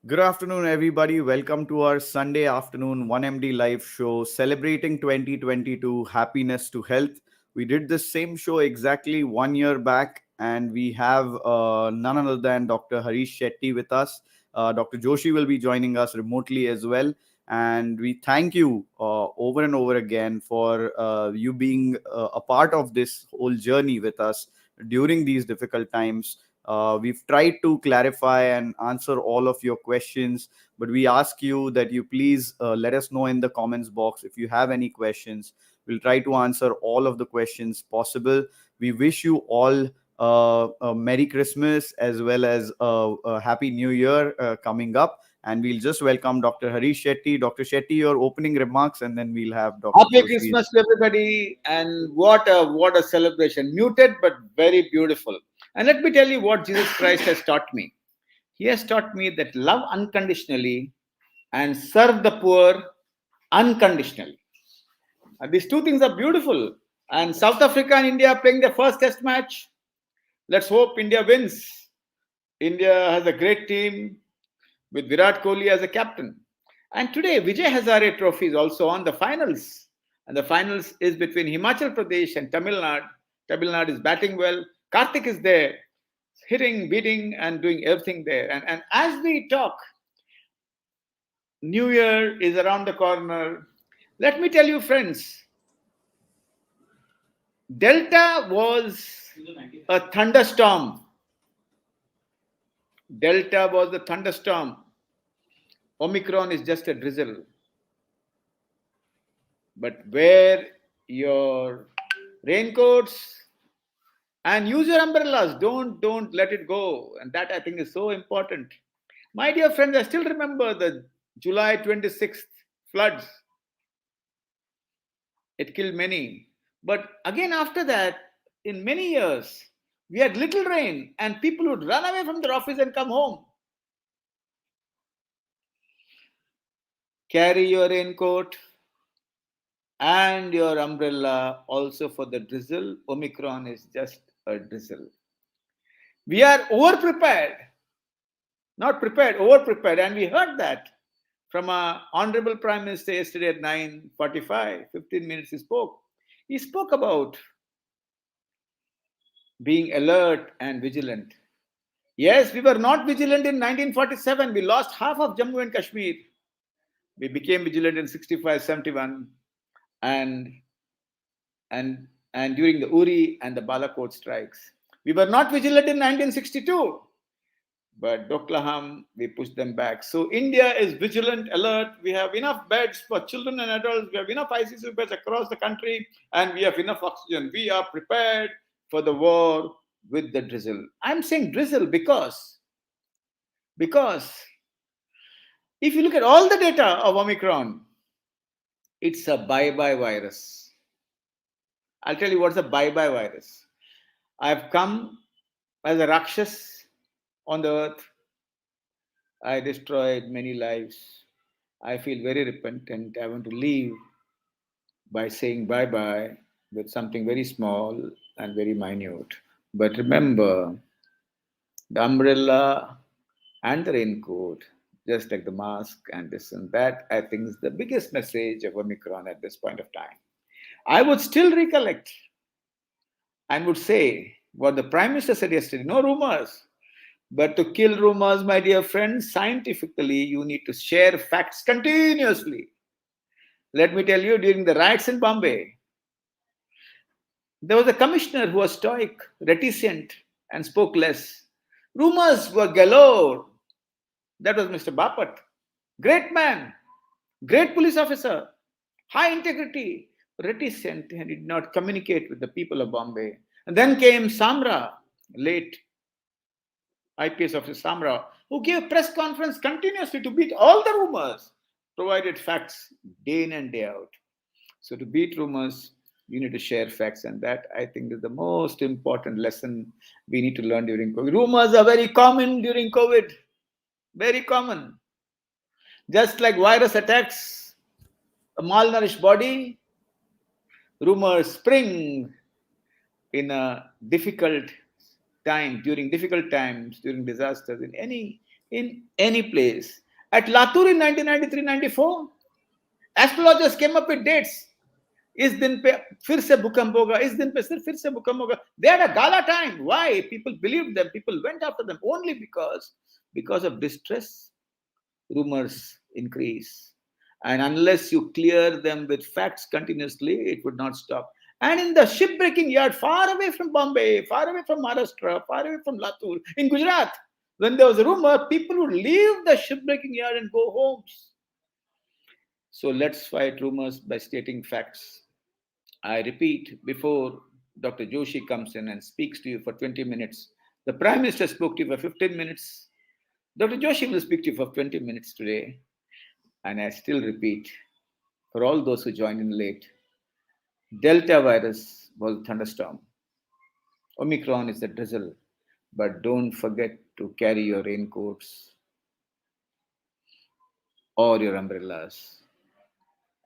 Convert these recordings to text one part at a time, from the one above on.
Good afternoon, everybody. Welcome to our Sunday afternoon 1MD live show celebrating 2022 happiness to health. We did this same show exactly 1 year back, and we have none other than Dr. Harish Shetty with us. Dr. Joshi will be joining us remotely as well. And we thank you over and over again for you being a part of this whole journey with us during these difficult times. We've tried to clarify and answer all of your questions, but we ask you that you please let us know in the comments box if you have any questions. We'll try to answer all of the questions possible. We wish you all a Merry Christmas as well as a Happy New Year coming up. And we'll just welcome Dr. Harish Shetty. Dr. Shetty, your opening remarks, and then we'll have Dr. Happy Joshi. Christmas to everybody, and what a celebration! Muted but very beautiful. And let me tell you what Jesus Christ has taught me. He has taught me that love unconditionally and serve the poor unconditionally. And these two things are beautiful. And South Africa and India are playing their first Test match. Let's hope India wins. India has a great team with Virat Kohli as a captain. And today, Vijay Hazare Trophy is also on the finals. And the finals is between Himachal Pradesh and Tamil Nadu. Tamil Nadu is batting well. Karthik is there, hitting, beating, and doing everything there. And as we talk, New Year is around the corner. Let me tell you, friends, Delta was a thunderstorm. Delta was a thunderstorm. Omicron is just a drizzle. But wear your raincoats and use your umbrellas. Don't let it go. And that I think is so important. My dear friends, I still remember the July 26th floods. It killed many. But again, after that, in many years, we had little rain and people would run away from their office and come home. Carry your raincoat and your umbrella also for the drizzle. Omicron is just a drizzle. We are over prepared, not prepared, over prepared. And we heard that from our Honorable Prime Minister yesterday at 9:45, 15 minutes he spoke. He spoke about being alert and vigilant. Yes, we were not vigilant in 1947. We lost half of Jammu and Kashmir. We became vigilant in 65, 71, and and during the Uri and the Balakot strikes. We were not vigilant in 1962, but Doklaham, we pushed them back. So India is vigilant, alert. We have enough beds for children and adults. We have enough ICU beds across the country, and we have enough oxygen. We are prepared for the war with the drizzle. I'm saying drizzle because if you look at all the data of Omicron, it's a bye-bye virus. I'll tell you what's a bye-bye virus. I've come as a Rakshas on the earth. I destroyed many lives. I feel very repentant. I want to leave by saying bye-bye with something very small and very minute. But remember, the umbrella and the raincoat, just like the mask and this and that, I think is the biggest message of Omicron at this point of time. I would still recollect and would say what the Prime Minister said yesterday, no rumors. But to kill rumors, my dear friends, scientifically, you need to share facts continuously. Let me tell you, during the riots in Bombay, there was a commissioner who was stoic, reticent, and spoke less. Rumors were galore. That was Mr. Bapat. Great man, great police officer, high integrity, reticent, and did not communicate with the people of Bombay. And then came Samra, late IPS officer Samra, who gave press conference continuously to beat all the rumors, provided facts day in and day out. So to beat rumors, you need to share facts, and that I think is the most important lesson we need to learn during COVID. Rumors are very common during COVID, very common. Just like virus attacks a malnourished body, rumors spring in a difficult time, during difficult times, during disasters, in any in any place. At Latur in 1993-94, astrologers came up with dates. इस दिन पे फिर से भूकंप होगा, इस दिन पे फिर से भूकंप होगा. They had a gala time. Why? People believed them. People went after them only because of distress. Rumors increase, and unless you clear them with facts continuously, it would not stop. And in the shipbreaking yard, far away from Bombay, far away from Maharashtra, far away from Latur, in Gujarat, when there was a rumor, people would leave the shipbreaking yard and go homes. So let's fight rumors by stating facts. I repeat, before Dr. Joshi comes in and speaks to you for 20 minutes, the Prime Minister spoke to you for 15 minutes. Dr. Joshi will speak to you for 20 minutes today. And I still repeat, for all those who joined in late, Delta virus was a thunderstorm. Omicron is a drizzle. But don't forget to carry your raincoats or your umbrellas.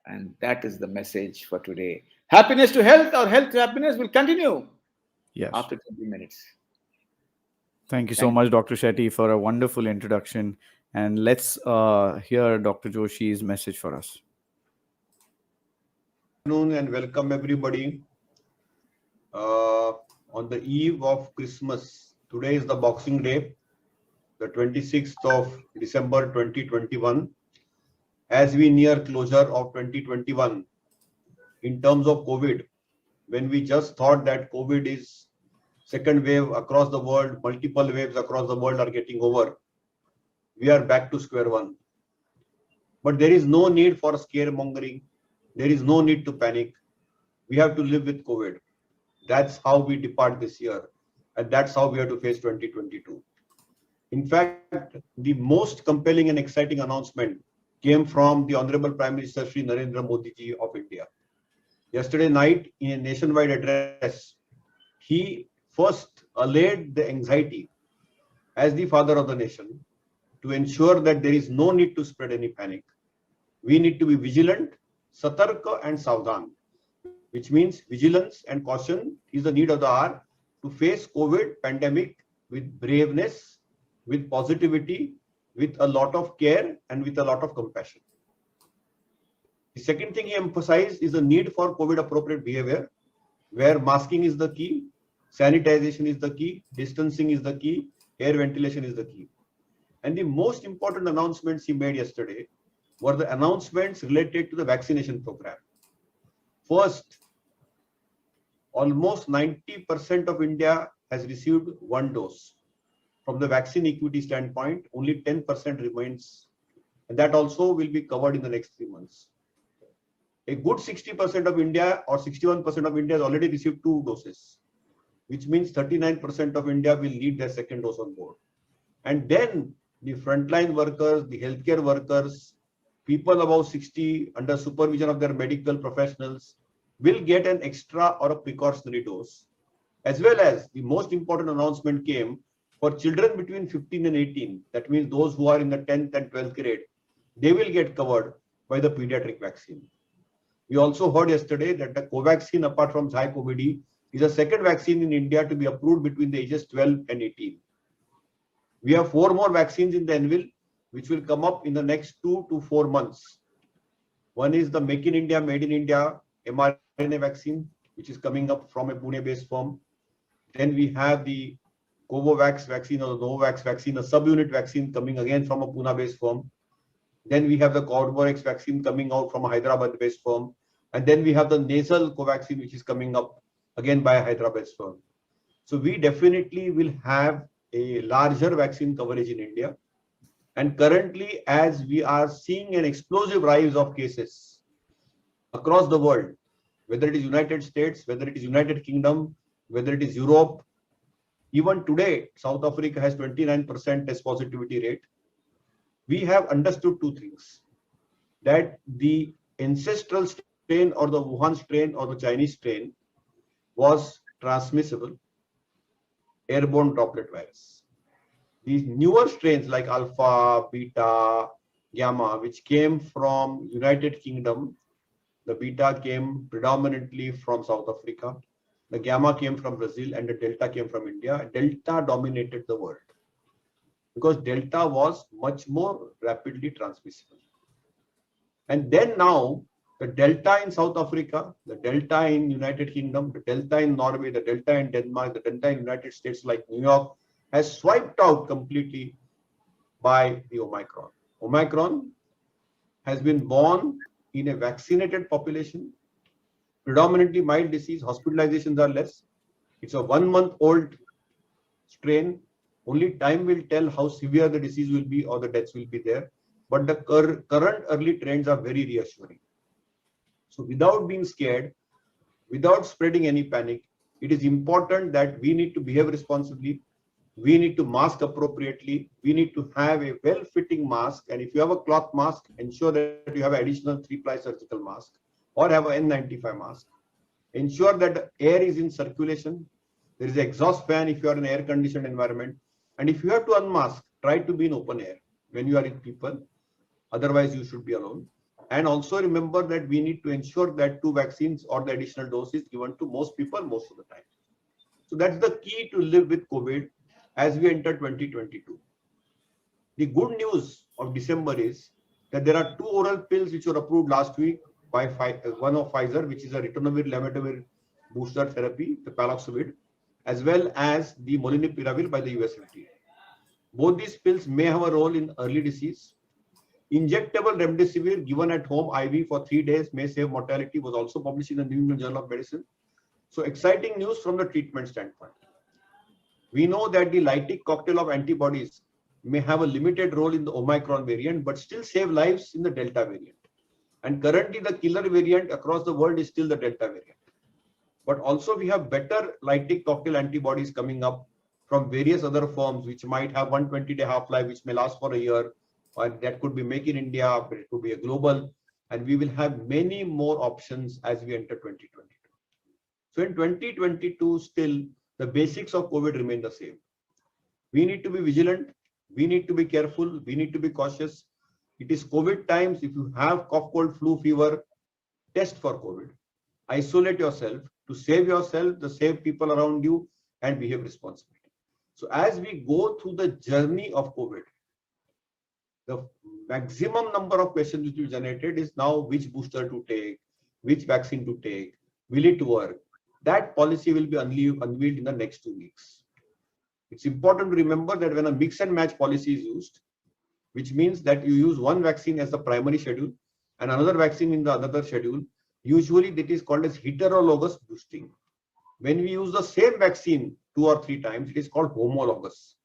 And that is the message for today. Happiness to health or health to happiness will continue Yes. after 20 minutes. Thank you so Thank much, Dr. Shetty, for a wonderful introduction. And let's hear Dr. Joshi's message for us. Afternoon and welcome everybody on the eve of Christmas. Today is the Boxing Day, the 26th of December 2021. As we near closure of 2021, in terms of COVID, when we just thought that COVID is second wave across the world, multiple waves across the world are getting over, we are back to square one. But there is no need for scaremongering. There is no need to panic. We have to live with COVID. That's how we depart this year. And that's how we have to face 2022. In fact, the most compelling and exciting announcement came from the Honorable Prime Minister Shri Narendra Modi ji of India. Yesterday night, in a nationwide address, he first allayed the anxiety as the father of the nation to ensure that there is no need to spread any panic. We need to be vigilant, satarka and savdhan, which means vigilance and caution is the need of the hour to face COVID pandemic with braveness, with positivity, with a lot of care and with a lot of compassion. The second thing he emphasized is the need for COVID appropriate behavior, where masking is the key, sanitization is the key, distancing is the key, air ventilation is the key. And the most important announcements he made yesterday were the announcements related to the vaccination program. First, almost 90% of India has received one dose. From the vaccine equity standpoint, only 10% remains, and that also will be covered in the next 3 months. A good 60% of India or 61% of India has already received 2 doses, which means 39% of India will need their second dose on board. And then the frontline workers, the healthcare workers, people above 60 under supervision of their medical professionals will get an extra or a precautionary dose. As well as the most important announcement came for children between 15 and 18. That means those who are in the 10th and 12th grade, they will get covered by the pediatric vaccine. We also heard yesterday that the Covaxin, apart from Zycovid, is the second vaccine in India to be approved between the ages 12 and 18. We have 4 more vaccines in the anvil, which will come up in the next 2 to 4 months. One is the Make in India, Made in India mRNA vaccine, which is coming up from a Pune-based firm. Then we have the Covovax vaccine or the Novavax vaccine, a subunit vaccine coming again from a Pune-based firm. Then we have the Corberex vaccine coming out from a Hyderabad-based firm. And then we have the nasal Covaxin, which is coming up again by a Hyderabad-based firm. So we definitely will have a larger vaccine coverage in India. And currently, as we are seeing an explosive rise of cases across the world, whether it is United States, whether it is United Kingdom, whether it is Europe, even today, South Africa has 29% test positivity rate. We have understood 2 things, that the ancestral strain or the Wuhan strain or the Chinese strain was transmissible, airborne droplet virus. These newer strains like alpha, beta, gamma, which came from United Kingdom, the beta came predominantly from South Africa, the gamma came from Brazil, and the delta came from India. Delta dominated the world. because Delta was much more rapidly transmissible. And then now the Delta in South Africa, the Delta in United Kingdom, the Delta in Norway, the Delta in Denmark, the Delta in United States like New York has swiped out completely by the Omicron. Omicron has been born in a vaccinated population, predominantly mild disease, hospitalizations are less. It's a 1 month old strain. Only time will tell how severe the disease will be or the deaths will be there. But the current early trends are very reassuring. So without being scared, without spreading any panic, it is important that we need to behave responsibly. We need to mask appropriately. We need to have a well-fitting mask. And if you have a cloth mask, ensure that you have an additional 3-ply surgical mask or have an N95 mask. Ensure that the air is in circulation. There is an exhaust fan if you are in an air-conditioned environment. And if you have to unmask, try to be in open air when you are with people. Otherwise, you should be alone. And also remember that we need to ensure that 2 vaccines or the additional dose is given to most people most of the time. So that's the key to live with COVID as we enter 2022. The good news of December is that there are 2 oral pills which were approved last week by one of Pfizer, which is a ritonavir lemetavir booster therapy, the Paloxavir, as well as the molnupiravir by the US FDA. Both these pills may have a role in early disease. Injectable remdesivir given at home IV for 3 days may save mortality was also published in the New England Journal of Medicine. So exciting news from the treatment standpoint. We know that the lytic cocktail of antibodies may have a limited role in the Omicron variant, but still save lives in the Delta variant. And currently the killer variant across the world is still the Delta variant. But also we have better lytic cocktail antibodies coming up from various other forms which might have 120-day half-life, which may last for a year, or that could be make in India, but it could be a global, and we will have many more options as we enter 2022. So in 2022, still the basics of COVID remain the same. We need to be vigilant, we need to be careful, we need to be cautious. It is COVID times. If you have cough, cold, flu, fever, test for COVID. Isolate yourself to save yourself, to save people around you, and behave responsibly. So as we go through the journey of COVID, the maximum number of questions which we generated is now which booster to take, which vaccine to take, will it work? That policy will be unveiled in the next 2 weeks. It's important to remember that when a mix and match policy is used, which means that you use one vaccine as the primary schedule and another vaccine in the other schedule, usually that is called as heterologous boosting. When we use the same vaccine 2 or 3 times, it is called homologous.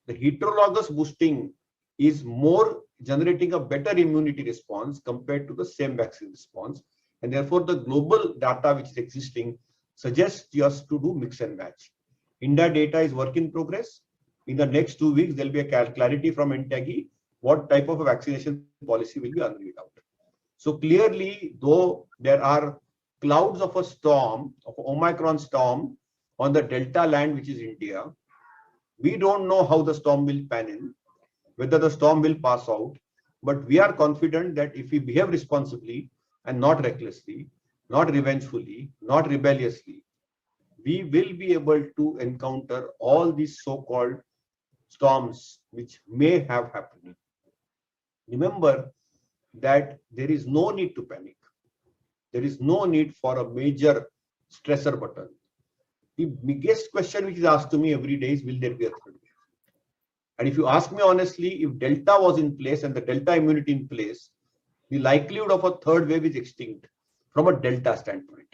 The heterologous boosting is more generating a better immunity response compared to the same vaccine response. And therefore, the global data which is existing suggests just to do mix and match. India data is work in progress. In the next 2 weeks, there will be a clarity from NTAGI what type of a vaccination policy will be unveiled out. So clearly, though there are clouds of a storm, of Omicron storm on the Delta land, which is India, we don't know how the storm will pan in, whether the storm will pass out, but we are confident that if we behave responsibly and not recklessly, not revengefully, not rebelliously, we will be able to encounter all these so-called storms which may have happened. Remember that there is no need to panic. There is no need for a major stressor button. The biggest question which is asked to me every day is, will there be a third wave? And if you ask me honestly, if Delta was in place and the Delta immunity in place, the likelihood of a third wave is extinct from a Delta standpoint.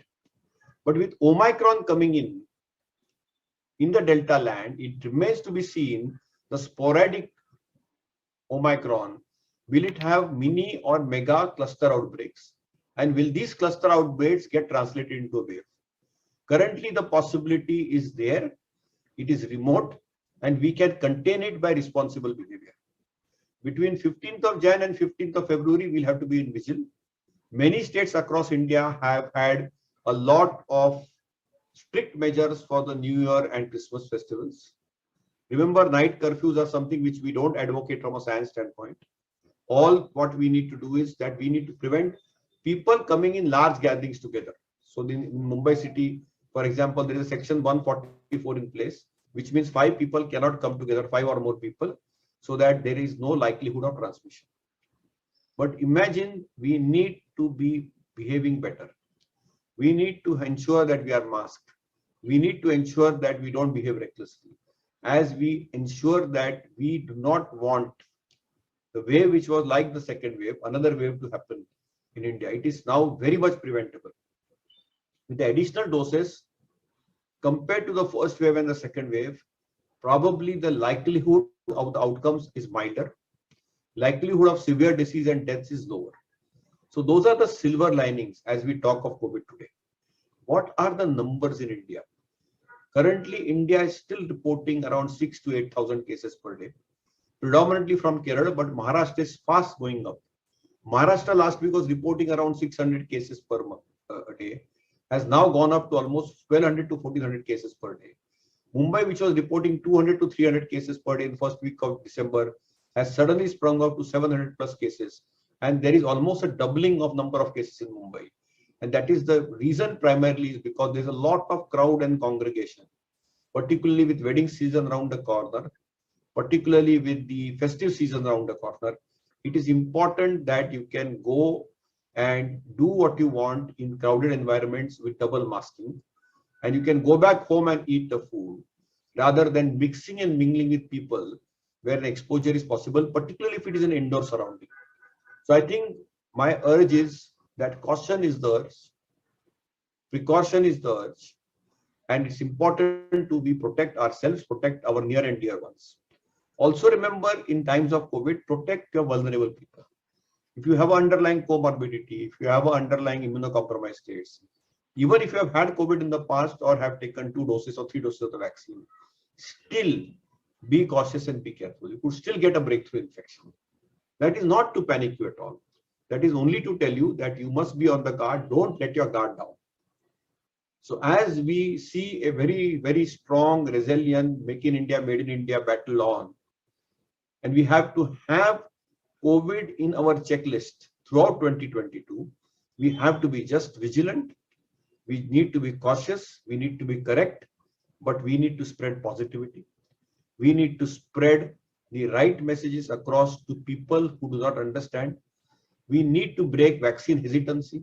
But with Omicron coming in the Delta land, it remains to be seen the sporadic Omicron, will it have mini or mega cluster outbreaks? And will these cluster outbreaks get translated into a wave? Currently, the possibility is there. It is remote, and we can contain it by responsible behavior. Between 15th of Jan and 15th of February, we'll have to be in vigil. Many states across India have had a lot of strict measures for the New Year and Christmas festivals. Remember, night curfews are something which we don't advocate from a science standpoint. All what we need to do is that we need to prevent people coming in large gatherings together. So in Mumbai city, for example, there is a section 144 in place, which means 5 people cannot come together, 5 or more people. so that there is no likelihood of transmission. But imagine we need to be behaving better. We need to ensure that we are masked. We need to ensure that we don't behave recklessly. As we ensure that we do not want the wave which was like the second wave, another wave to happen in India. It is now very much preventable. With the additional doses, compared to the first wave and the second wave, probably the likelihood of the outcomes is milder. Likelihood of severe disease and deaths is lower. So those are the silver linings as we talk of COVID today. What are the numbers in India? Currently, India is still reporting around 6 to 8,000 cases per day, predominantly from Kerala, but Maharashtra is fast going up. Maharashtra last week was reporting around 600 cases per month, a day, has now gone up to almost 1,200 to 1,400 cases per day. Mumbai, which was reporting 200 to 300 cases per day in the first week of December, has suddenly sprung up to 700 plus cases. And there is almost a doubling of number of cases in Mumbai. And that is the reason primarily is because there's a lot of crowd and congregation, particularly with wedding season around the corner, particularly with the festive season around the corner. It is important that you can go and do what you want in crowded environments with double masking, and you can go back home and eat the food rather than mixing and mingling with people where an exposure is possible, particularly if it is an indoor surrounding. So I think my urge is that caution is the urge, precaution is the urge, and it's important to be protect ourselves, protect our near and dear ones. Also remember, in times of COVID, protect your vulnerable people. If you have underlying comorbidity, if you have underlying immunocompromised states, even if you have had COVID in the past or have taken 2 doses or 3 doses of the vaccine, still be cautious and be careful. You could still get a breakthrough infection. That is not to panic you at all. That is only to tell you that you must be on the guard. Don't let your guard down. So as we see a very, very strong, resilient, Make in India, Made in India battle on, and we have to have COVID in our checklist throughout 2022, we have to be just vigilant. We need to be cautious. We need to be correct, but we need to spread positivity. We need to spread the right messages across to people who do not understand. We need to break vaccine hesitancy.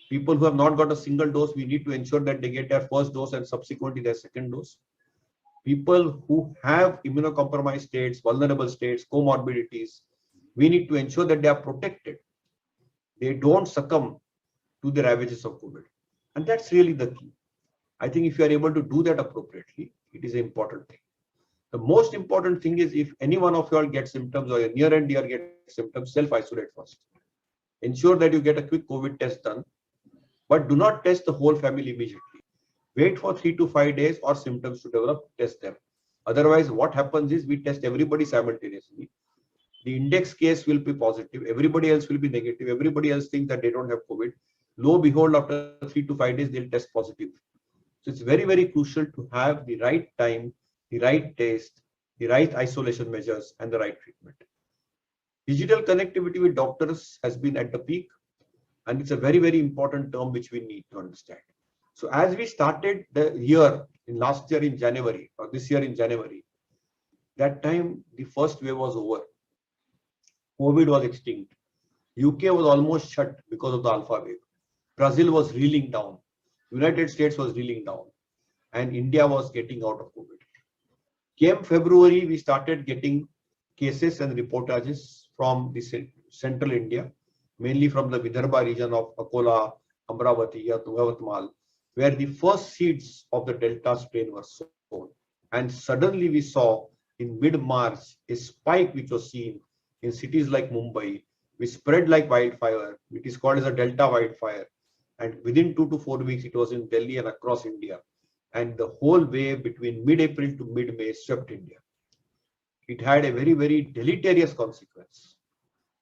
People who have not got a single dose, we need to ensure that they get their first dose and subsequently their second dose. People who have immunocompromised states, vulnerable states, comorbidities, we need to ensure that they are protected. They don't succumb to the ravages of COVID. And that's really the key. I think if you are able to do that appropriately, it is an important thing. The most important thing is if any one of you all get symptoms or your near and dear get symptoms, self-isolate first. Ensure that you get a quick COVID test done, but do not test the whole family immediately. Wait for 3 to 5 days or symptoms to develop, test them. Otherwise, what happens is we test everybody simultaneously. The index case will be positive. Everybody else will be negative. Everybody else thinks that they don't have COVID. Lo and behold, after 3 to 5 days, they'll test positive. So it's very, very crucial to have the right time, the right test, the right isolation measures, and the right treatment. Digital connectivity with doctors has been at the peak, and it's a very, very important term which we need to understand. So as we started the year in last year in January, or this year in January, that time the first wave was over. COVID was extinct. UK was almost shut because of the alpha wave. Brazil was reeling down. United States was reeling down. And India was getting out of COVID. Came February, we started getting cases and reportages from the central India, mainly from the Vidarbha region of Akola, Amravati, Yavatmal, where the first seeds of the Delta strain were sown. And suddenly we saw in mid-March a spike which was seen in cities like Mumbai, which spread like wildfire. It is called as a Delta wildfire. And within 2 to 4 weeks, it was in Delhi and across India. And the whole wave between mid-April to mid-May swept India. It had a very, very deleterious consequence.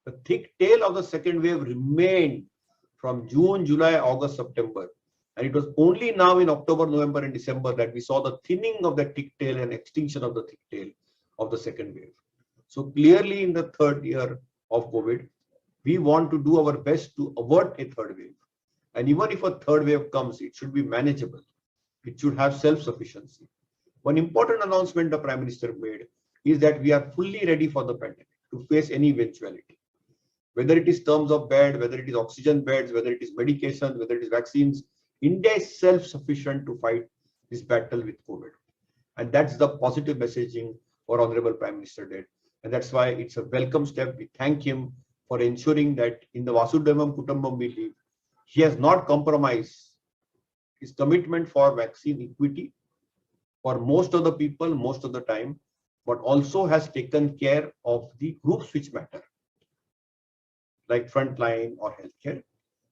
The thick tail of the second wave remained from June, July, August, September. And it was only now in October, November, and December that we saw the thinning of the thick tail and extinction of the thick tail of the second wave. So clearly in the third year of COVID, we want to do our best to avert a third wave. And even if a third wave comes, it should be manageable. It should have self-sufficiency. One important announcement the Prime Minister made is that we are fully ready for the pandemic to face any eventuality. Whether it is terms of bed, whether it is oxygen beds, whether it is medication, whether it is vaccines, India is self-sufficient to fight this battle with COVID. And that's the positive messaging our Honorable Prime Minister did. And that's why it's a welcome step. We thank him for ensuring that in the Vasudevam Kutumbam we live, he has not compromised his commitment for vaccine equity for most of the people, most of the time, but also has taken care of the groups which matter, like frontline or healthcare,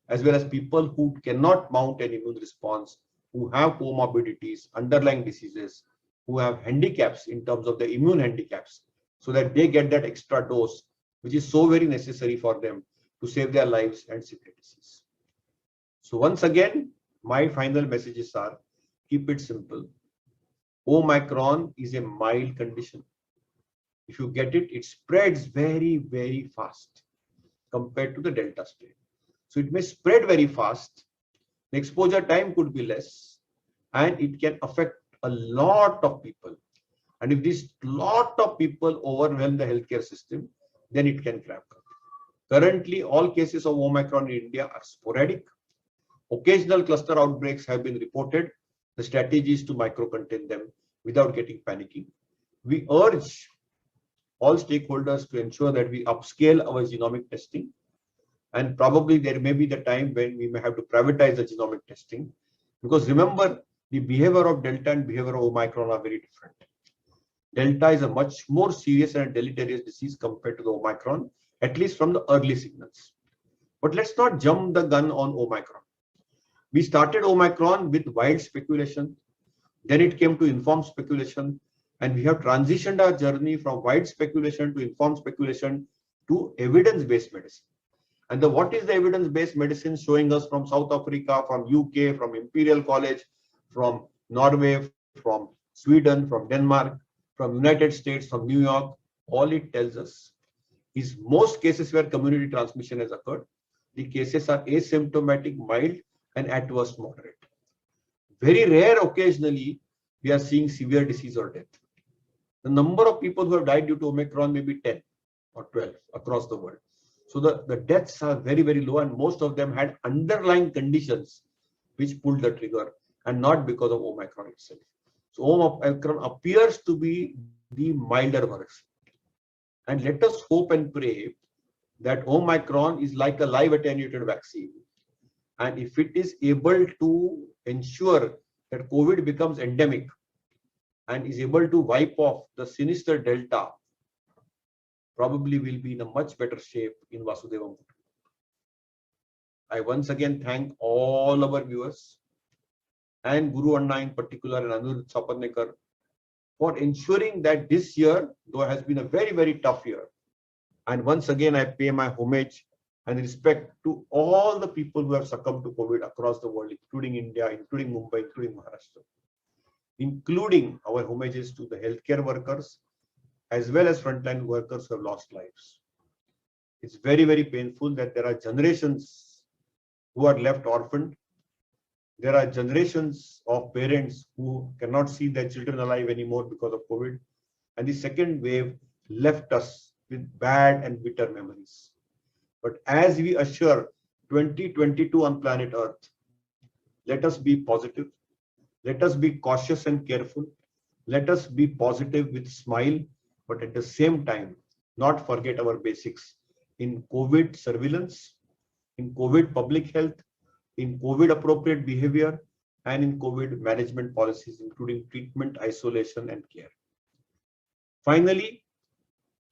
as well as people who cannot mount an immune response, who have comorbidities, underlying diseases, who have handicaps in terms of the immune handicaps, so that they get that extra dose, which is so very necessary for them to save their lives and severe disease. So once again, my final messages are, keep it simple. Omicron is a mild condition. If you get it, it spreads very, very fast compared to the Delta strain. So it may spread very fast. The exposure time could be less, and it can affect a lot of people. And if this lot of people overwhelm the healthcare system, then it can crack up. Currently, all cases of Omicron in India are sporadic. Occasional cluster outbreaks have been reported. The strategy is to micro-contain them without getting panicky. We urge all stakeholders to ensure that we upscale our genomic testing. And probably there may be the time when we may have to privatize the genomic testing. Because remember, the behavior of Delta and behavior of Omicron are very different. Delta is a much more serious and deleterious disease compared to the Omicron, at least from the early signals. But let's not jump the gun on Omicron. We started Omicron with wild speculation, then it came to informed speculation, and we have transitioned our journey from wild speculation to informed speculation to evidence-based medicine. And what is the evidence-based medicine showing us from South Africa, from UK, from Imperial College, from Norway, from Sweden, from Denmark, from United States, from New York? All it tells us is most cases where community transmission has occurred, the cases are asymptomatic, mild, and at worst moderate. Very rare occasionally we are seeing severe disease or death. The number of people who have died due to Omicron may be 10 or 12 across the world. So the deaths are very, very low, and most of them had underlying conditions which pulled the trigger and not because of Omicron itself. So Omicron appears to be the milder version. And let us hope and pray that Omicron is like a live attenuated vaccine. And if it is able to ensure that COVID becomes endemic and is able to wipe off the sinister Delta, probably will be in a much better shape in Vasudevam. I once again thank all our viewers and Guru Anna in particular and Anuruddh Saparnekar for ensuring that this year, though has been a very, very tough year, and once again I pay my homage and respect to all the people who have succumbed to COVID across the world, including India, including Mumbai, including Maharashtra, including our homages to the healthcare workers as well as frontline workers who have lost lives. It's very, very painful that there are generations who are left orphaned. There are generations of parents who cannot see their children alive anymore because of COVID. And the second wave left us with bad and bitter memories. But as we usher 2022 on planet Earth, let us be positive. Let us be cautious and careful. Let us be positive with smile, but at the same time, not forget our basics in COVID surveillance, in COVID public health, in COVID appropriate behavior, and in COVID management policies, including treatment, isolation, and care. Finally,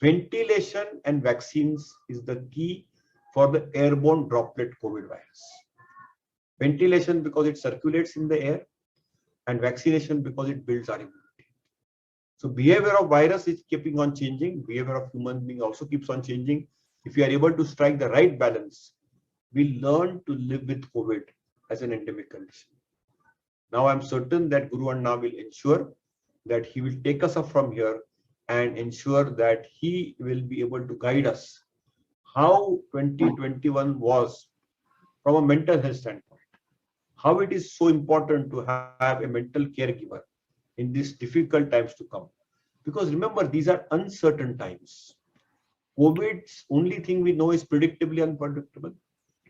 ventilation and vaccines is the key for the airborne droplet COVID virus. Ventilation because it circulates in the air, and vaccination because it builds our immunity. So behavior of virus is keeping on changing. Behavior of human being also keeps on changing. If we are able to strike the right balance, we learn to live with COVID as an endemic condition. Now I'm certain that Guru Anna will ensure that he will take us up from here and ensure that he will be able to guide us how 2021 was from a mental health standpoint, how it is so important to have a mental caregiver in these difficult times to come, Because remember, these are uncertain times. COVID's only thing we know is predictably unpredictable.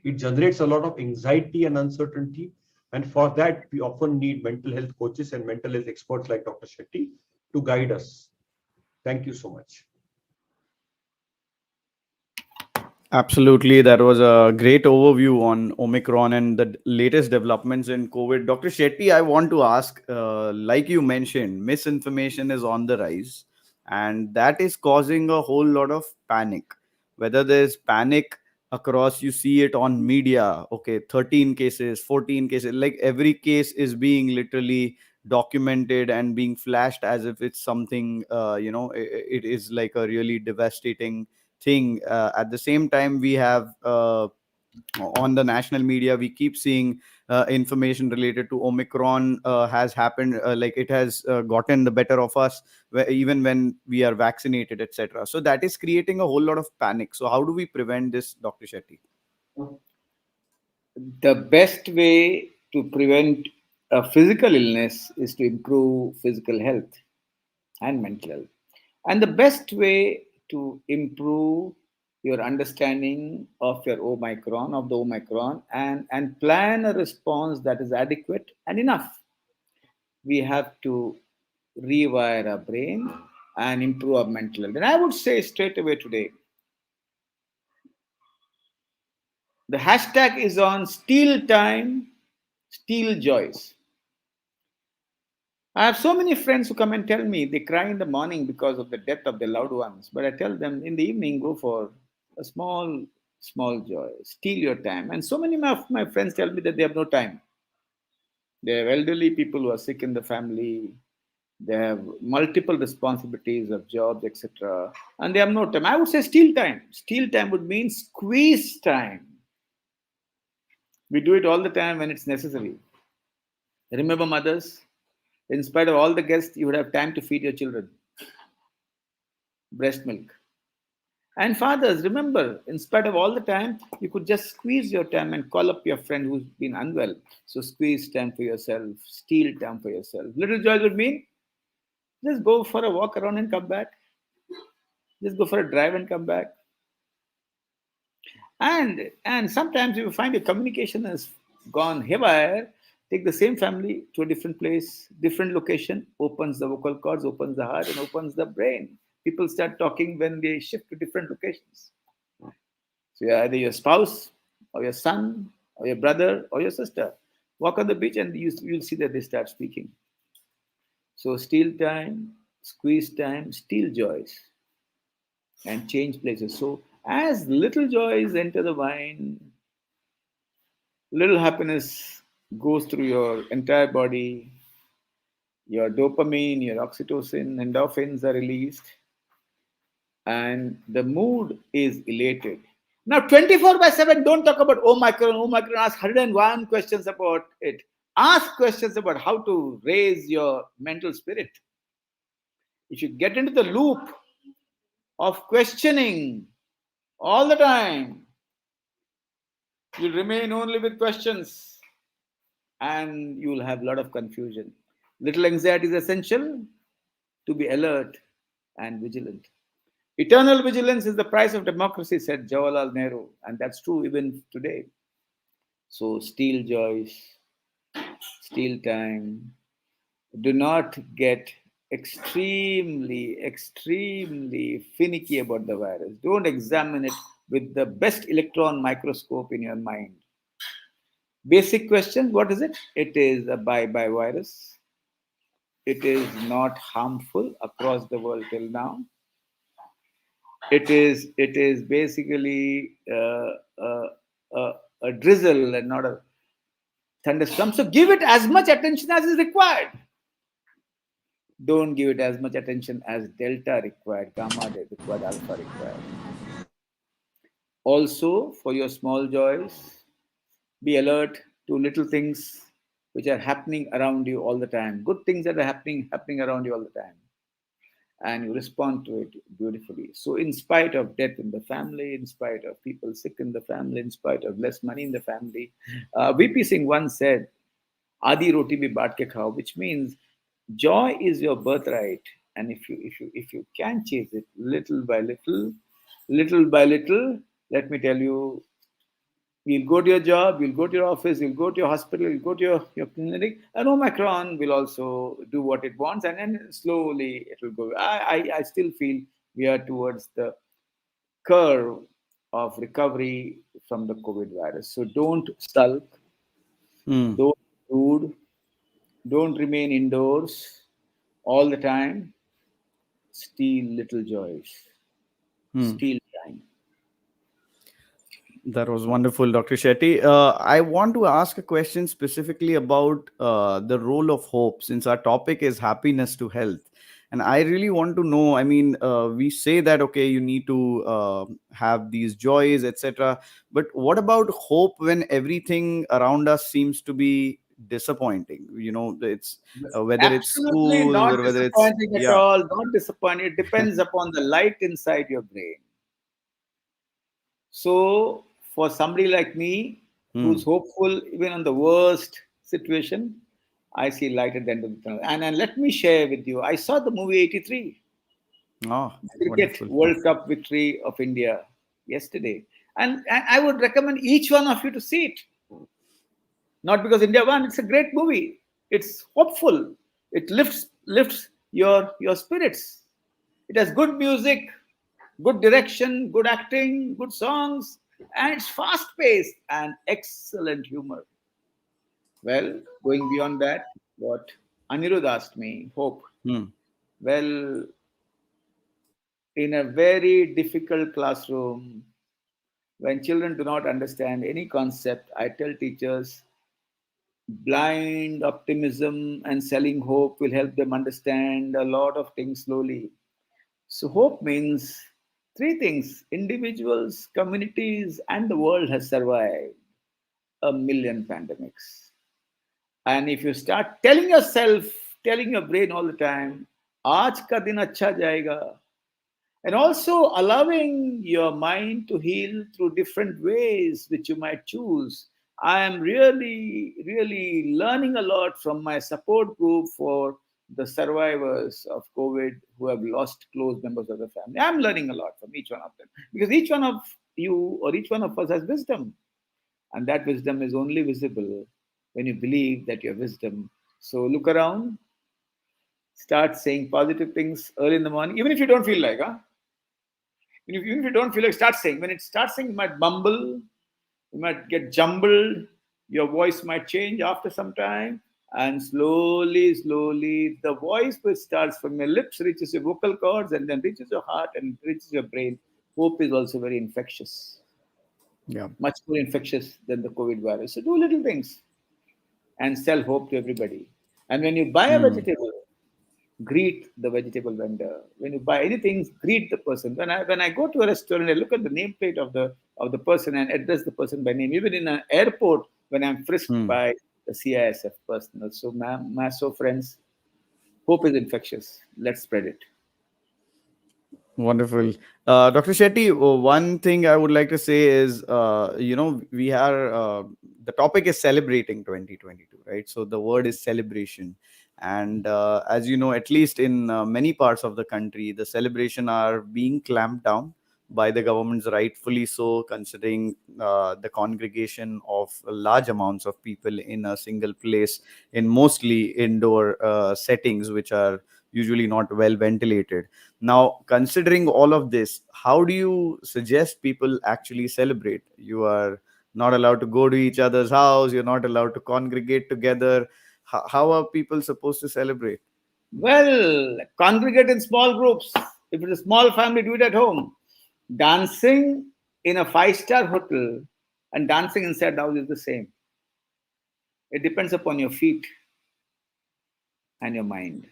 It generates a lot of anxiety and uncertainty. And for that, we often need mental health coaches and mental health experts like Dr. Shetty to guide us. Thank you so much. Absolutely. That was a great overview on Omicron and the latest developments in COVID. Dr. Shetty, I want to ask, like you mentioned, misinformation is on the rise, and that is causing a whole lot of panic. Whether there's panic across, you see it on media, okay, 13 cases, 14 cases, like every case is being literally documented and being flashed as if it's something, it is like a really devastating thing. At the same time, we have on the national media, we keep seeing information related to Omicron has happened, like it has gotten the better of us, even when we are vaccinated, etc. So that is creating a whole lot of panic. So how do we prevent this, Dr. Shetty? The best way to prevent a physical illness is to improve physical health and mental health. And the best way to improve your understanding of your Omicron, of the Omicron, and plan a response that is adequate and enough. We have to rewire our brain and improve our mental health. And I would say straight away today, the hashtag is on steal time, steal joys. I have so many friends who come and tell me they cry in the morning because of the death of their loved ones. But I tell them in the evening, go for a small, small joy. Steal your time. And so many of my friends tell me that they have no time. They have elderly people who are sick in the family. They have multiple responsibilities of jobs, etc. And they have no time. I would say steal time. Steal time would mean squeeze time. We do it all the time when it's necessary. Remember, mothers, in spite of all the guests, you would have time to feed your children breast milk. And fathers, remember, in spite of all the time, you could just squeeze your time and call up your friend who's been unwell. So squeeze time for yourself, steal time for yourself. Little joys would mean just go for a walk around and come back. Just go for a drive and come back. And sometimes if you find your communication has gone haywire, take the same family to a different place, different location, opens the vocal cords, opens the heart, and opens the brain. People start talking when they shift to different locations. So you're either your spouse or your son or your brother or your sister. Walk on the beach and you'll see that they start speaking. So steal time, squeeze time, steal joys, and change places. So as little joys enter the mind, little happiness goes through your entire body. Your dopamine, your oxytocin, endorphins are released, and the mood is elated. Now, 24 by 7, don't talk about Omicron. Omicron, ask 101 questions about it. Ask questions about how to raise your mental spirit. If you get into the loop of questioning all the time, you'll remain only with questions and you'll have a lot of confusion. Little anxiety is essential to be alert and vigilant. Eternal vigilance is the price of democracy, said Jawaharlal Nehru, and that's true even today. So, steal joys, steal time. Do not get extremely finicky about the virus. Don't examine it with the best electron microscope in your mind. Basic question, what is it? It is a bye-bye virus. It is not harmful across the world till now. It is basically a drizzle and not a thunderstorm. So give it as much attention as is required. Don't give it as much attention as delta required, gamma required, alpha required. Also, for your small joys, be alert to little things which are happening around you all the time. Good things that are happening around you all the time. And you respond to it beautifully. So, in spite of death in the family, in spite of people sick in the family, in spite of less money in the family, VP Singh once said, "Adi roti bhi baat ke khao," which means joy is your birthright And if you can chase it little by little, let me tell you, you'll go to your job, you'll go to your office, you'll go to your hospital, you'll go to your clinic, and Omicron will also do what it wants, and then slowly it will go. I still feel we are towards the curve of recovery from the COVID virus. So don't sulk, Hmm. don't be rude, don't remain indoors all the time. Steal little joys, Hmm. steal time. That was wonderful, Dr. Shetty. I want to ask a question specifically about the role of hope, since our topic is happiness to health. And I really want to know. I mean, we say that, okay, you need to have these joys, etc. But what about hope when everything around us seems to be disappointing? It's whether it's Absolutely schools not or whether it's, disappointing at yeah. all. Not disappointing. It depends upon the light inside your brain. So, for somebody like me who's Hmm. hopeful even on the worst situation, I see light at the end of the tunnel. And let me share with you, I saw the movie 83, Ah, Cricket wonderful. World Cup victory of India yesterday. And I would recommend each one of you to see it. Not because India won, it's a great movie. It's hopeful. It lifts your spirits. It has good music, good direction, good acting, good songs, and it's fast paced and excellent humor. Well, going beyond that, what Anirudh asked me, hope. Hmm. Well, in a very difficult classroom, when children do not understand any concept, I tell teachers blind optimism and selling hope will help them understand a lot of things slowly. So, hope means three things: individuals, communities, and the world has survived a million pandemics. And if you start telling yourself, telling your brain all the time, Aaj ka din acha jayega, and also allowing your mind to heal through different ways which you might choose. I am really learning a lot from my support group for the survivors of COVID who have lost close members of the family. I'm learning a lot from each one of them because each one of you or each one of us has wisdom, and that wisdom is only visible when you believe that your wisdom. So look around, start saying positive things early in the morning, even if you don't feel like, huh? Even if you don't feel like, start saying. When it starts saying, you might mumble, you might get jumbled, your voice might change after some time, and slowly, the voice which starts from your lips reaches your vocal cords and then reaches your heart and reaches your brain. Hope is also very infectious, Yeah. much more infectious than the COVID virus. So do little things and sell hope to everybody. And when you buy a Hmm. vegetable, greet the vegetable vendor. When you buy anything, greet the person. When I go to a restaurant, I look at the nameplate of the person and address the person by name. Even in an airport, when I'm frisked Hmm. by the CISF personnel. So, so friends, hope is infectious. Let's spread it. Wonderful. Dr. Shetty, one thing I would like to say is, we are, the topic is celebrating 2022, right? So the word is celebration. And as you know, at least in many parts of the country, the celebration are being clamped down by the governments, rightfully so, considering the congregation of large amounts of people in a single place in mostly indoor settings, which are usually not well ventilated. Now, considering all of this, how do you suggest people actually celebrate? You are not allowed to go to each other's house, you're not allowed to congregate together. How are people supposed to celebrate? Well, congregate in small groups. If it's a small family, do it at home. Dancing in a five-star hotel and dancing inside the house is the same. It depends upon your feet and your mind.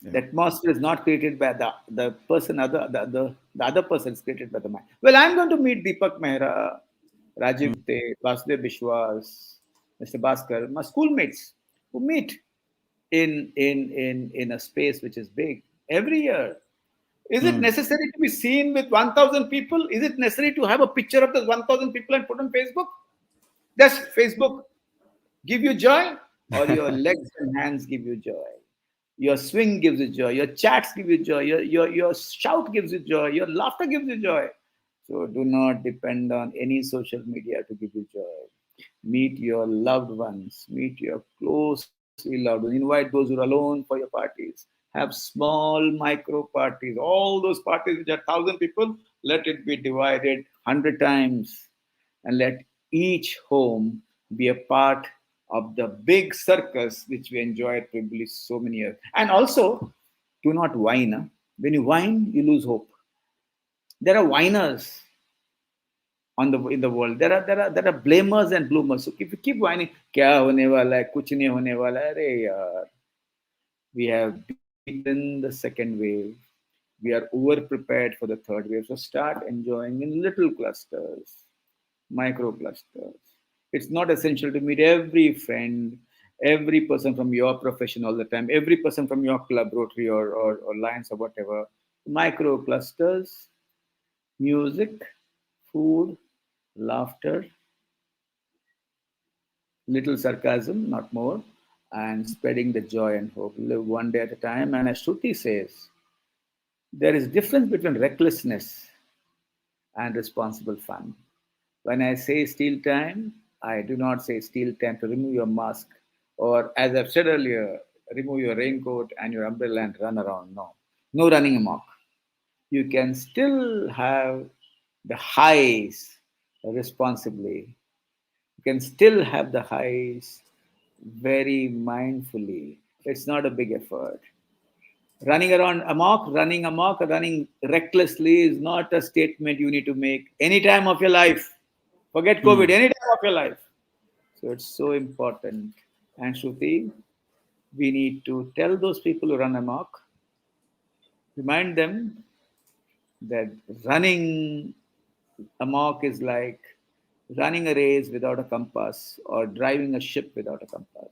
The Yeah. atmosphere is not created by the person, the other person is created by the mind. Well, I'm going to meet Deepak Mehra, Hmm. Rajiv Te, Vasudev Bishwas, Mr. Bhaskar, my schoolmates who meet in a space which is big every year. Is it Hmm. necessary to be seen with 1,000 people? Is it necessary to have a picture of those 1,000 people and put on Facebook? Does Facebook give you joy or your legs and hands give you joy? Your swing gives you joy. Your chats give you joy. Your shout gives you joy. Your laughter gives you joy. So do not depend on any social media to give you joy. Meet your loved ones. Meet your closely loved ones. Invite those who are alone for your parties. Have small micro parties. All those parties which are 1,000 people, let it be divided 100 times, and let each home be a part of the big circus which we enjoyed probably so many years. And also, do not whine. Huh? When you whine, you lose hope. There are whiners on the in the world. There are blamers and bloomers. So if you keep whining, क्या होने वाला है, कुछ नहीं होने वाला है, अरे यार, we have beaten the second wave. We are over prepared for the third wave. So start enjoying in little clusters, micro clusters. It's not essential to meet every friend, every person from your profession all the time, every person from your club, Rotary or Lions or whatever. Micro clusters, music, food, laughter, little sarcasm, not more, and spreading the joy and hope. Live one day at a time. And as Shruti says, there is difference between recklessness and responsible fun. When I say steal time, I do not say steal time to remove your mask or, as I've said earlier, remove your raincoat and your umbrella and run around. No, no running amok. You can still have the highs responsibly. You can still have the highs very mindfully. It's not a big effort. Running amok, running recklessly is not a statement you need to make any time of your life. Forget COVID, Hmm. any time of your life. So it's so important. And Shruti, we need to tell those people who run amok, remind them that running amok is like running a race without a compass or driving a ship without a compass.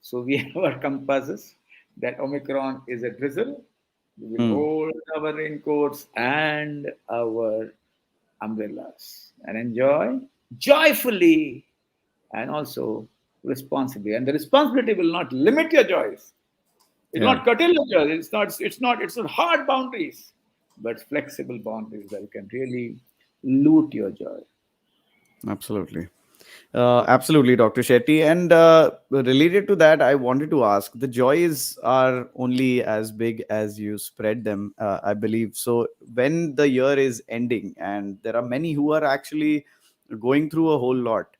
So we have our compasses. That Omicron is a drizzle. We will Hmm. hold our raincoats and our umbrellas and enjoy joyfully and also responsibly. And the responsibility will not limit your joys. It will Yeah, not curtail your joys. It's not hard boundaries, but flexible boundaries that you can really loot your joy. absolutely. Absolutely, Dr. Shetty. And related to that, I wanted to ask, the joys are only as big as you spread them, I believe. So, when the year is ending, and there are many who are actually going through a whole lot,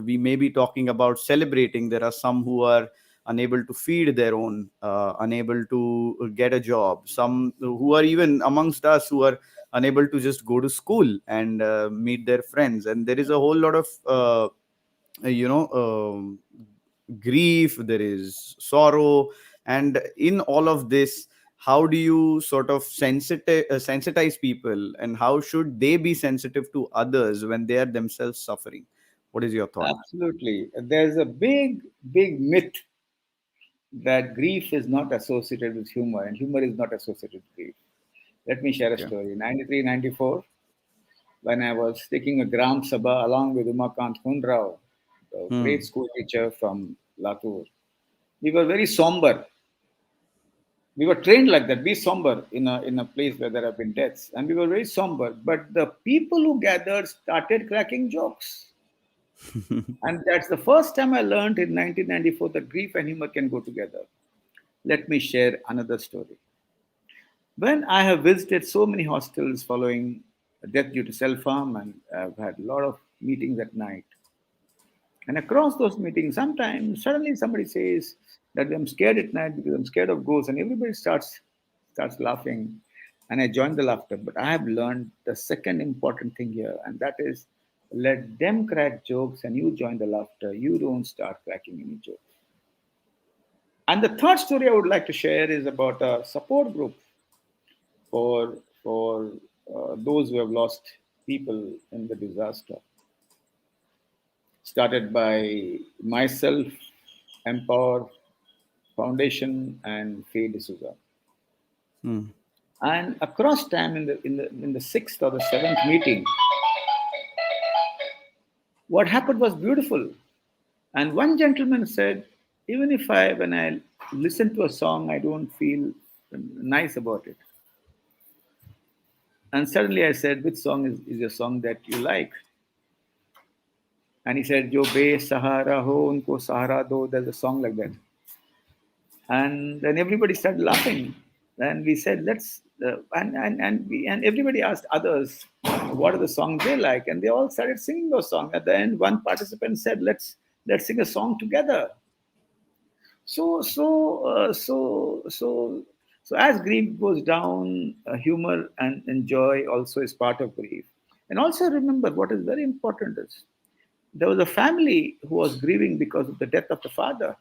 we may be talking about celebrating. There are some who are unable to feed their own, unable to get a job, some who are even amongst us who are unable to just go to school and meet their friends, and there is a whole lot of you know grief, there is sorrow, and in all of this, how do you sort of sensitize people, and how should they be sensitive to others when they are themselves suffering? What is your thought? Absolutely. There's a big, big myth that grief is not associated with humor and humor is not associated with grief. Let me share a Yeah. story. 93, 94, when I was taking a Gram Sabha along with Umakant Hundrao, the great Hmm. school teacher from Latur, we were very somber. We were trained like that, be somber in a place where there have been deaths. And we were very somber. But the people who gathered started cracking jokes. And that's the first time I learned in 1994 that grief and humor can go together. Let me share another story. When I have visited so many hostels following death due to self harm, and I've had a lot of meetings at night, and across those meetings, sometimes suddenly somebody says that I'm scared at night because I'm scared of ghosts, and everybody starts laughing, and I join the laughter. But I have learned the second important thing here, and that is let them crack jokes and you join the laughter. You don't start cracking any jokes. And the third story I would like to share is about a support group for those who have lost people in the disaster, started by myself, Empower Foundation, and Faye D'Souza. Hmm. And across time, in the sixth or the seventh meeting, what happened was beautiful. And one gentleman said, even if when I listen to a song, I don't feel nice about it. And suddenly I said, which song is a song that you like? And he said, Jo be Sahara ho, unko Sahara do. There's a song like that. And then everybody started laughing. And we said, and everybody asked others what are the songs they like. And they all started singing those songs. At the end, one participant said, let's sing a song together. So as grief goes down, humor and joy also is part of grief. And also remember what is very important is there was a family who was grieving because of the death of the father,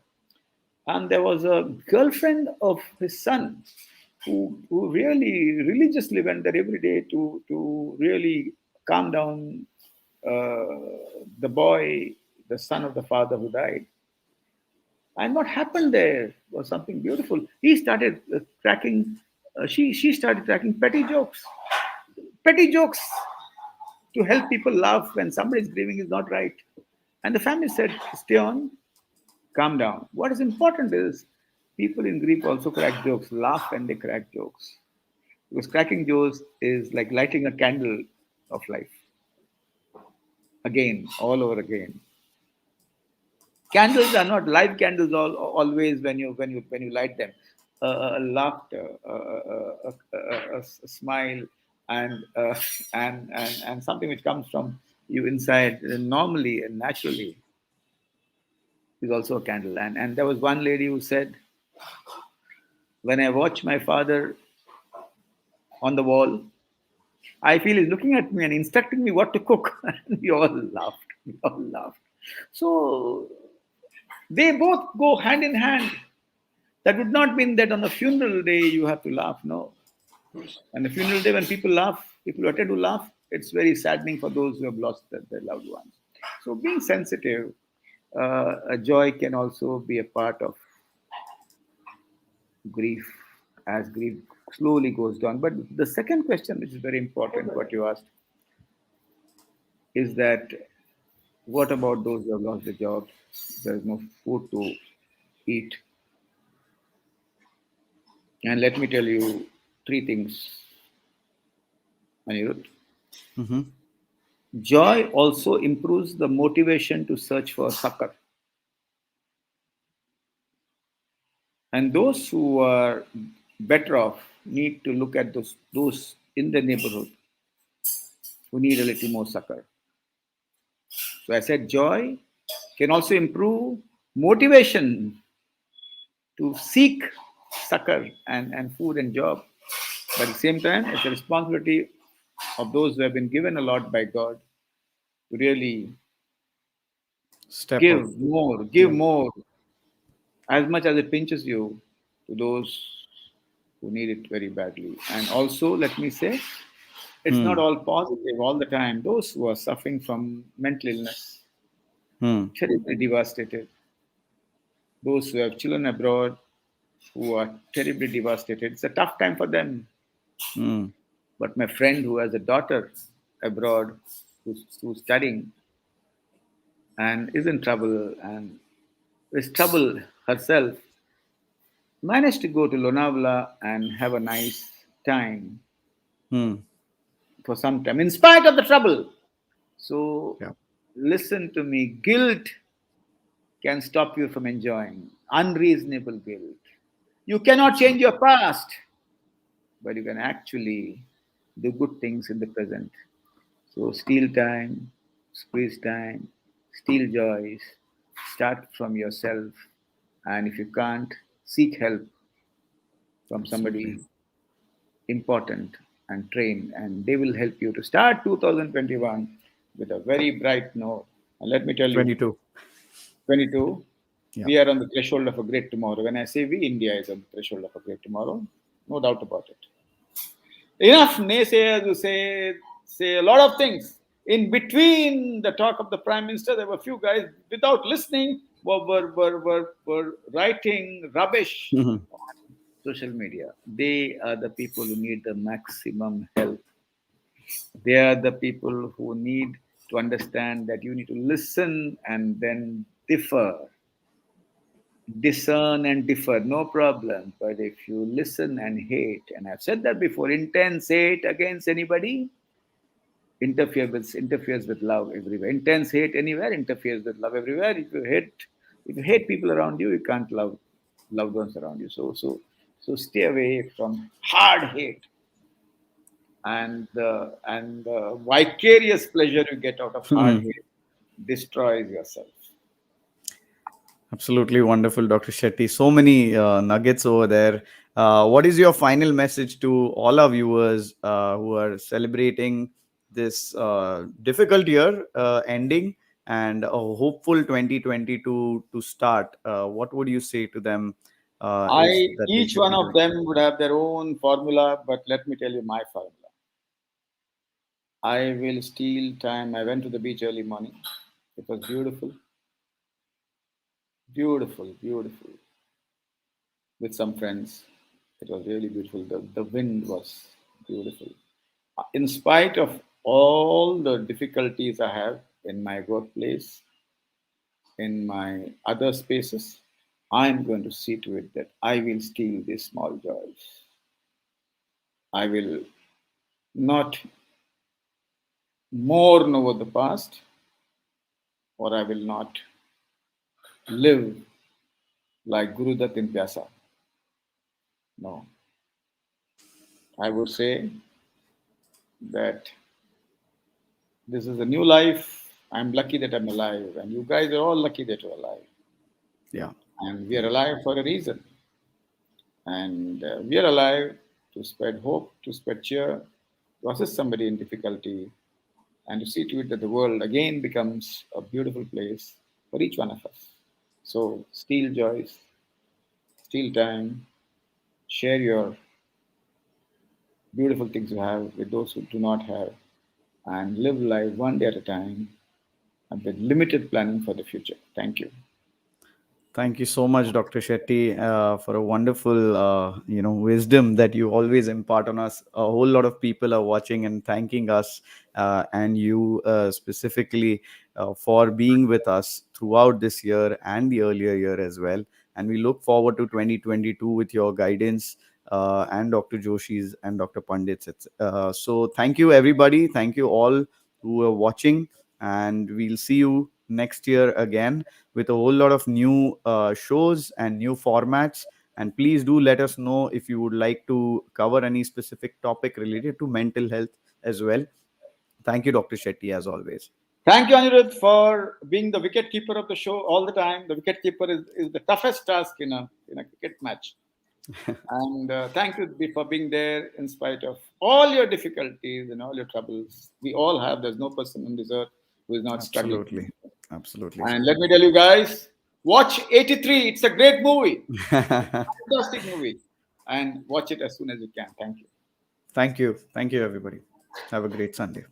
and there was a girlfriend of his son who really religiously went there every day to really calm down the boy, the son of the father who died. And what happened there was something beautiful. He started cracking, she started cracking petty jokes to help people laugh when somebody is grieving is not right. And the family said, stay on, calm down. What is important is people in grief also crack jokes, laugh when they crack jokes. Because cracking jokes is like lighting a candle of life again, all over again. Candles are not live candles always when you light them. A laughter, a smile, and, and something which comes from you inside normally and naturally is also a candle. And there was one lady who said, when I watch my father on the wall, I feel he's looking at me and instructing me what to cook. And we all laughed. We all laughed. So they both go hand in hand. That would not mean that on a funeral day you have to laugh. No. On the funeral day, when people laugh, people who attend to laugh, it's very saddening for those who have lost their loved ones. So being sensitive, a joy can also be a part of grief as grief slowly goes down. But the second question, which is very important, what you asked, is that what about those who have lost their jobs? There is no food to eat. And let me tell you three things, Anirudh. Mm-hmm. Joy also improves the motivation to search for succor. And those who are better off need to look at those in the neighborhood who need a little more succor. So I said joy can also improve motivation to seek succor and food and job. But at the same time, it's a responsibility of those who have been given a lot by God to really Step up. give Yeah. more, as much as it pinches you to those who need it very badly. And also, let me say, it's not Hmm. all positive all the time. Those who are suffering from mental illness, Hmm. terribly devastated. Those who have children abroad who are terribly devastated. It's a tough time for them. Hmm. But my friend who has a daughter abroad who's studying and is in trouble and is trouble herself, managed to go to Lonavala and have a nice time Hmm. for some time, in spite of the trouble. So Yeah. listen to me. Guilt can stop you from enjoying. Unreasonable guilt. You cannot change your past, but you can actually do good things in the present. So steal time, squeeze time, steal joys, start from yourself. And if you can't, seek help from Absolutely. somebody important and trained, and they will help you to start 2021 with a very bright note. And let me tell you, 22. 22, Yeah. we are on the threshold of a great tomorrow. When I say we, India is on the threshold of a great tomorrow, no doubt about it. Enough naysayers who say a lot of things. In between the talk of the prime minister, there were a few guys without listening were writing rubbish Mhm. on social media. They are the people who need the maximum help. They are the people who need to understand that you need to listen and then differ discern and differ, no problem. But if you listen and hate, and I've said that before, intense hate against anybody interferes with love everywhere. Intense hate anywhere interferes with love everywhere. If you hate people around you, you can't love loved ones around you. So stay away from hard hate, and the vicarious pleasure you get out of hard Hmm. hate destroys yourself. Absolutely wonderful, Dr. Shetty. So many nuggets over there. What is your final message to all our viewers who are celebrating this difficult year ending and a hopeful 2022 to start? What would you say to them? Is I that they Each should one be of doing? them would have their own formula, but let me tell you my formula. I will steal time. I went to the beach early morning. It was beautiful, beautiful, beautiful, with some friends. It was really beautiful. The wind was beautiful. In spite of all the difficulties I have in my workplace, in my other spaces, I'm going to see to it that I will steal these small joys. I will not mourn over the past, or I will not live like Guru Dutt in Pyasa. No, I would say that this is a new life. I'm lucky that I'm alive, and you guys are all lucky that you're alive. Yeah. And we are alive for a reason. And we are alive to spread hope, to spread cheer, to assist somebody in difficulty, and to see to it that the world again becomes a beautiful place for each one of us. So, steal joys, steal time, share your beautiful things you have with those who do not have, and live life one day at a time and with limited planning for the future. Thank you. Thank you so much, Dr. Shetty, for a wonderful, wisdom that you always impart on us. A whole lot of people are watching and thanking us, and you specifically for being with us throughout this year and the earlier year as well. And we look forward to 2022 with your guidance and Dr. Joshi's and Dr. Pandit's. So, thank you, everybody. Thank you all who are watching, and we'll see you next year again with a whole lot of new shows and new formats. And please do let us know if you would like to cover any specific topic related to mental health as well. Thank you, Dr. Shetty, as always. Thank you, Anirudh, for being the wicket keeper of the show all the time. The wicket keeper is the toughest task in a cricket match. And thank you for being there in spite of all your difficulties and all your troubles. We all have. There's no person on this earth who is not struggling. Absolutely. Absolutely, And Shetty. let me tell you guys, watch 83. It's a great movie, fantastic movie, and watch it as soon as you can. Thank you. Thank you. Thank you, everybody. Have a great Sunday.